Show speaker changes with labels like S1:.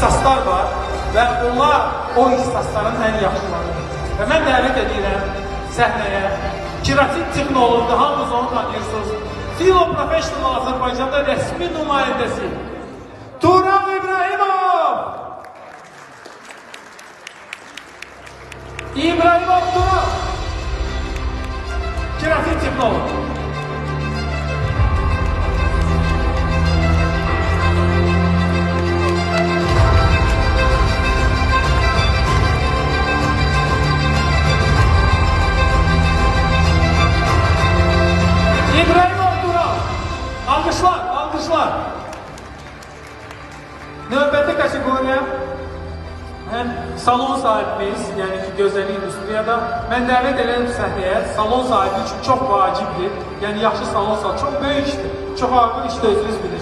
S1: ixtisaslar var və onlar o ixtisasların ən yaxşılarıdır. Və mən dəvət edirəm səhnəyə keratin texnoloqu, hamınız onu tanıyırsınız. Filo Professional Azərbaycanda rəsmi nümayəndəsi Turan İbrahimov! İbrahimov Turan! Keratin texnoloqu. Alkışlar, alkışlar. Növbəti kategoriya salon sahibimiz, yəni ki, gözəl industriyada. Mən dəvət edirəm səhnəyə, salon sahibi üçün çox vacibdir. Yəni, yaxşı salon sahibi, çox böyük işdir, çox ağır işdir, özünüz bilirsiniz.